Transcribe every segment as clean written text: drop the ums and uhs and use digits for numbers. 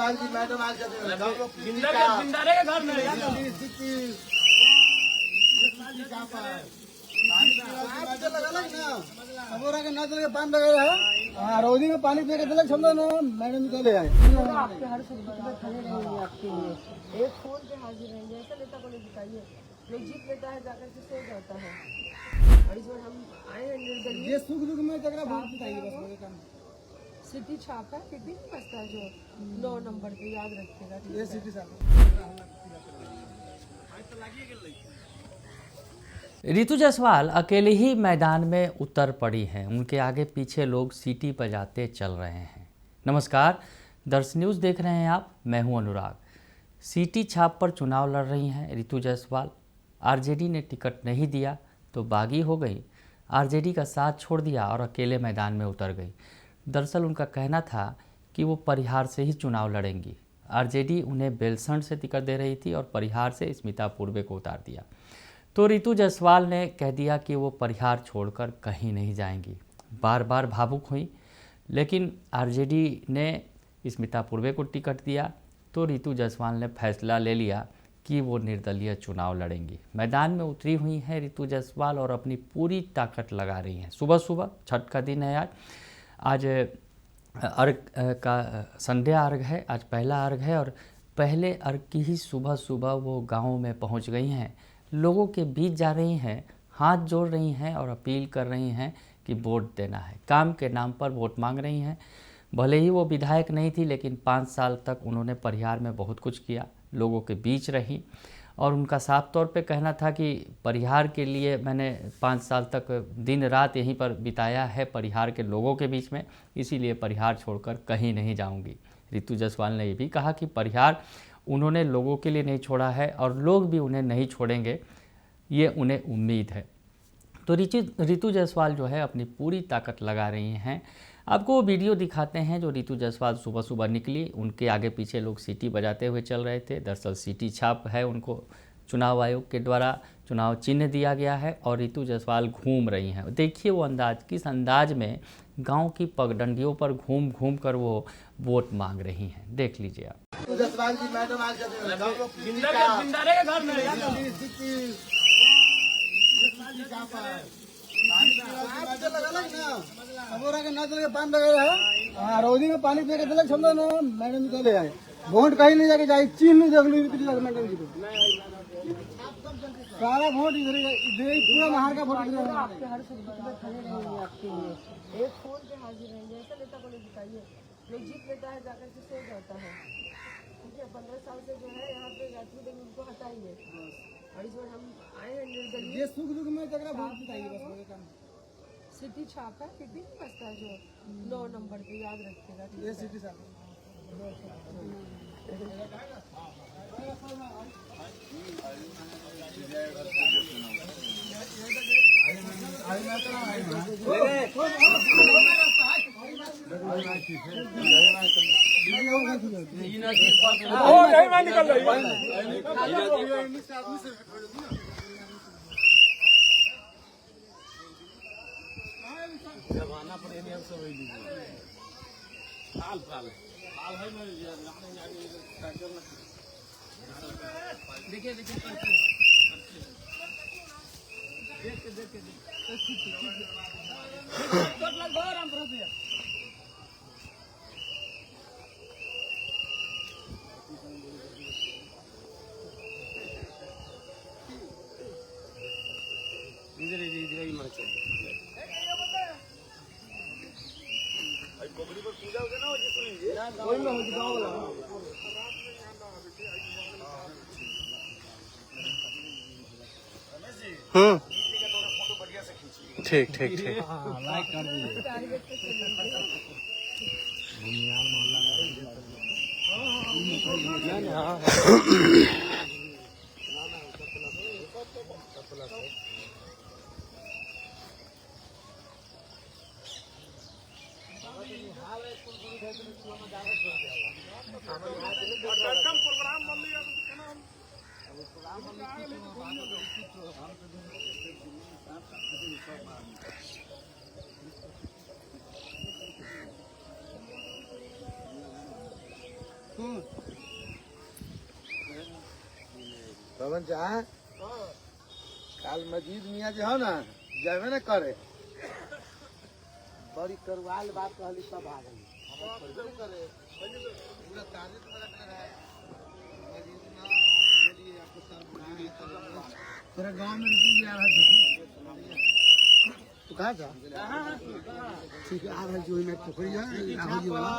जसवाल जी madam आज जिंदा रहेगा घर में पानी लगा है रोदी में पानी पी के दिलक समझो ना मैडम चले आए आपके हर सुविधा में खड़े रहेंगे आपके लिए एक फोन पे हाजिर रहेंगे। ऐसा नेता को नहीं दिखाइए जो जीत लेता है जाकर के सो जाता है। और इस बार हम आए हैं निर्दलीय। ये सुख दुख में जगह बहुत बताइए बस मेरे काम सिटी छाप है सिटी नहीं बसता है जो 9 नंबर पे याद रखिएगा। ये सिटी साहब रितु जायसवाल अकेले ही मैदान में उतर पड़ी हैं। उनके आगे पीछे लोग सीटी बजाते चल रहे हैं। नमस्कार, दर्श न्यूज़ देख रहे हैं आप, मैं हूं अनुराग। सीटी छाप पर चुनाव लड़ रही हैं रितु जायसवाल। आरजेडी ने टिकट नहीं दिया तो बागी हो गई, आरजेडी का साथ छोड़ दिया और अकेले मैदान में उतर गई। दरअसल उनका कहना था कि वो परिहार से ही चुनाव लड़ेंगी। आरजेडी उन्हें बेलसंड से टिकट दे रही थी और परिहार से स्मिता पूर्वे को उतार दिया। तो रितु जायसवाल ने कह दिया कि वो परिहार छोड़कर कहीं नहीं जाएंगी। बार बार भावुक हुई, लेकिन आरजेडी ने स्मिता पूर्वे को टिकट दिया तो रितु जायसवाल ने फैसला ले लिया कि वो निर्दलीय चुनाव लड़ेंगी। मैदान में उतरी हुई हैं रितु जायसवाल और अपनी पूरी ताकत लगा रही हैं। सुबह सुबह छठ का दिन है आज अर्घ का संध्या अर्घ है, आज पहला अर्घ है और पहले अर्घ की ही सुबह सुबह वो गाँव में पहुँच गई हैं। लोगों के बीच जा रही हैं, हाथ जोड़ रही हैं और अपील कर रही हैं कि वोट देना है। काम के नाम पर वोट मांग रही हैं। भले ही वो विधायक नहीं थी, लेकिन 5 साल तक उन्होंने परिहार में बहुत कुछ किया, लोगों के बीच रही और उनका साफ तौर पे कहना था कि परिहार के लिए मैंने 5 साल तक दिन रात यहीं पर बिताया है, परिहार के लोगों के बीच में, इसीलिए परिहार छोड़कर कहीं नहीं जाऊंगी। रितु जायसवाल ने ये भी कहा कि परिहार उन्होंने लोगों के लिए नहीं छोड़ा है और लोग भी उन्हें नहीं छोड़ेंगे, ये उन्हें उम्मीद है। तो रितु जायसवाल जो है अपनी पूरी ताकत लगा रही हैं। आपको वो वीडियो दिखाते हैं जो रितु जायसवाल सुबह सुबह निकली, उनके आगे पीछे लोग सीटी बजाते हुए चल रहे थे। दरअसल सीटी छाप है, उनको चुनाव आयोग के द्वारा चुनाव चिन्ह दिया गया है और रितु जायसवाल घूम रही हैं। देखिए वो अंदाज, किस अंदाज में गांव की पगडंडियों पर घूम घूम कर वो वोट मांग रही हैं, देख लीजिए आप। जसवाल जी मैडम आज जिंदा रहेगा घर में पानी लगा है रोदी में पानी पी के दिलक समझो ना मैडम चले आए वोट कहीं नहीं जाके जाए चीन नहीं देख लो मैडम जी को सारा वोट इधर पूरा महार का वोट आपके हर सुविधा में खड़े रहेंगे आपके लिए एक फोन पे हाजिर रहेंगे। ऐसा नेता को नहीं दिखाइए जो जीत लेता है जाकर के सो जाता है। ठीक है, 15 साल से जो है यहाँ पे यात्री देंगे उनको हटाइए। और इस बार हम आए हैं निर्दलीय। ये सुख दुख में जगह बहुत बताइए बस मेरे काम सिटी छाप है सिटी नहीं बसता है जो 9 नंबर पे याद रखिएगा। ये सिटी साहब ठीक ठीक ठीक लाइक कर दीजिए पवन चाह काल मजीद मियाँ जो है ना जावे ना करे बड़ी करवाल बात कहली सब आ गई करे पूरा तारीख में रखना है मजीद ना बोलिए आपको सर तेरा गांव में रुक आ रहा है तू कहाँ था ठीक है आ रहा जो मैं पोखरी है राघव जी वाला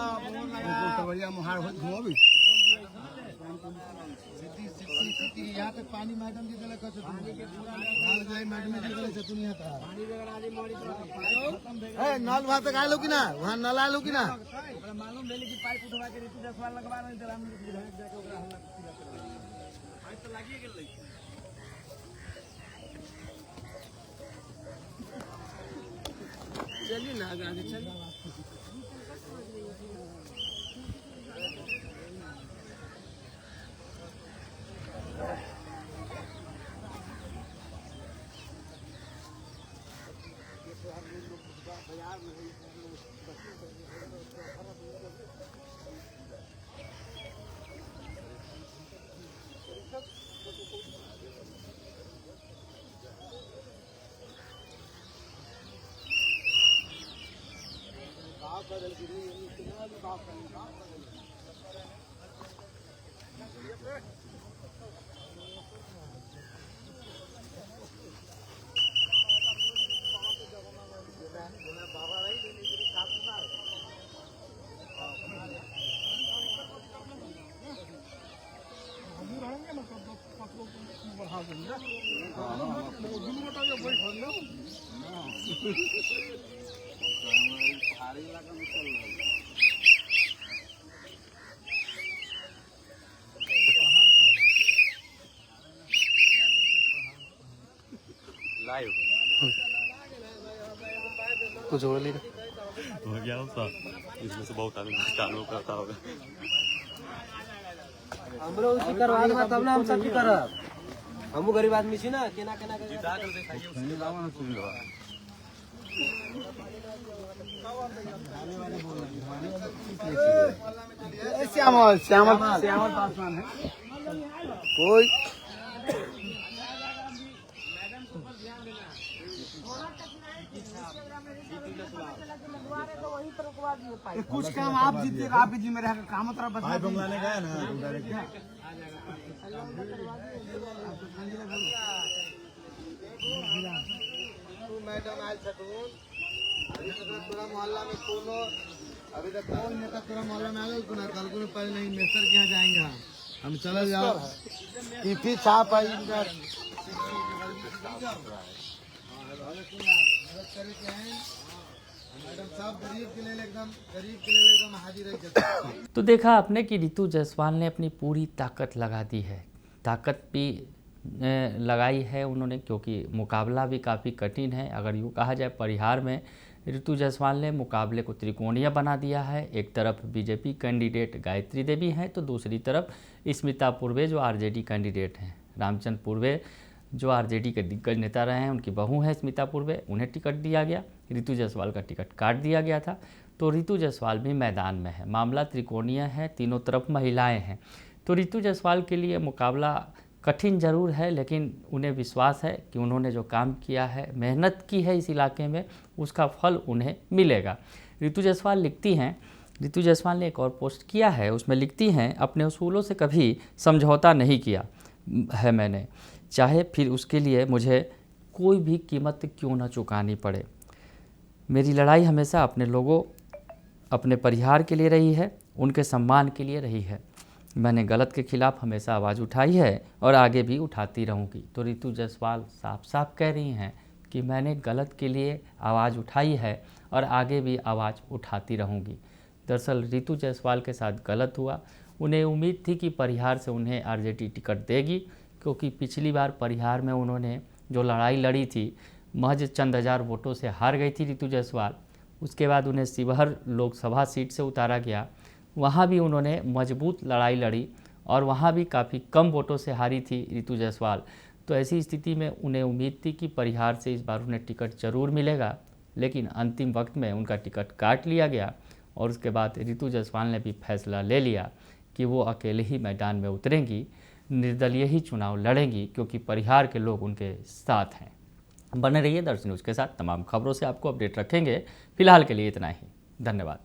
बढ़िया मुहार हो घूमो भी सिटी यहाँ पे पानी मैडम जी गले कसो मैडम जी गले चतुन यहाँ है नल वहाँ तक आए लो कि ना वहाँ नल आए लो कि ना मालूम भेले कि पाइप उठवा के ऋतु जायसवाल लगवा रहे थे हम विधायक जाके ओकरा हमला पाइप तो लागिए गेल चलिए ना आगे चलिए लाइव कुछ जोड़ ली हो गया होगा इसमें से बहुत आदमी चालू करता होगा हमरो उसी करवा दे तब ना हम सब की करब हमहु गरीब आदमी छी ना केना केना के जिता कर दिखाइए उसमें लावा सुन लो श्यामल श्यामल श्यामल पासवान है कोई कुछ काम आप जीतिएगा आप जी मेरे काम तरह बता बंगलाने गया ना मैडम आयल छथुन अभी तक पूरा मोहल्ला में कोनो अभी तक कौन नेता पूरा मोहल्ला में आ गए ना कल को पहले नहीं मेस्टर के यहाँ जाएंगे हम चले जाओ ईपी छाप आई इनका तो देखा आपने कि ऋतु जायसवाल ने अपनी पूरी ताकत लगा दी है, ताकत भी लगाई है उन्होंने, क्योंकि मुकाबला भी काफ़ी कठिन है। अगर यूँ कहा जाए परिहार में ऋतु जायसवाल ने मुकाबले को त्रिकोणीय बना दिया है। एक तरफ बीजेपी कैंडिडेट गायत्री देवी हैं तो दूसरी तरफ स्मिता पूर्वे जो आरजेडी कैंडिडेट हैं। रामचंद्र पूर्वे जो आरजेडी के दिग्गज नेता रहे हैं, उनकी बहू है स्मिता पूर्वे, उन्हें टिकट दिया गया। ऋतु जायसवाल का टिकट काट दिया गया था, तो ऋतु जायसवाल भी मैदान में है। मामला त्रिकोणीय है, तीनों तरफ महिलाएं हैं। तो ऋतु जायसवाल के लिए मुकाबला कठिन जरूर है, लेकिन उन्हें विश्वास है कि उन्होंने जो काम किया है, मेहनत की है इस इलाके में, उसका फल उन्हें मिलेगा। ऋतु जायसवाल लिखती हैं, ऋतु जायसवाल ने एक और पोस्ट किया है, उसमें लिखती हैं, अपने उसूलों से कभी समझौता नहीं किया है मैंने, चाहे फिर उसके लिए मुझे कोई भी कीमत क्यों न चुकानी पड़े। मेरी लड़ाई हमेशा अपने लोगों, अपने परिवार के लिए रही है, उनके सम्मान के लिए रही है। मैंने गलत के खिलाफ हमेशा आवाज़ उठाई है और आगे भी उठाती रहूँगी। तो ऋतु जायसवाल साफ साफ कह रही हैं कि मैंने गलत के लिए आवाज़ उठाई है और आगे भी आवाज़ उठाती रहूँगी। दरअसल ऋतु जायसवाल के साथ गलत हुआ। उन्हें उम्मीद थी कि परिहार से उन्हें आरजेडी टिकट देगी, क्योंकि पिछली बार परिहार में उन्होंने जो लड़ाई लड़ी थी, महज चंद हज़ार वोटों से हार गई थी ऋतु जायसवाल। उसके बाद उन्हें शिवहर लोकसभा सीट से उतारा गया, वहाँ भी उन्होंने मजबूत लड़ाई लड़ी और वहाँ भी काफ़ी कम वोटों से हारी थी ऋतु जायसवाल। तो ऐसी स्थिति में उन्हें उम्मीद थी कि परिहार से इस बार उन्हें टिकट जरूर मिलेगा, लेकिन अंतिम वक्त में उनका टिकट काट लिया गया। और उसके बाद ऋतु जायसवाल ने भी फैसला ले लिया कि वो अकेले ही मैदान में उतरेंगी, निर्दलीय ही चुनाव लड़ेंगी, क्योंकि परिहार के लोग उनके साथ हैं। बने रहिए दर्शन न्यूज़ के साथ, तमाम खबरों से आपको अपडेट रखेंगे। फिलहाल के लिए इतना ही, धन्यवाद।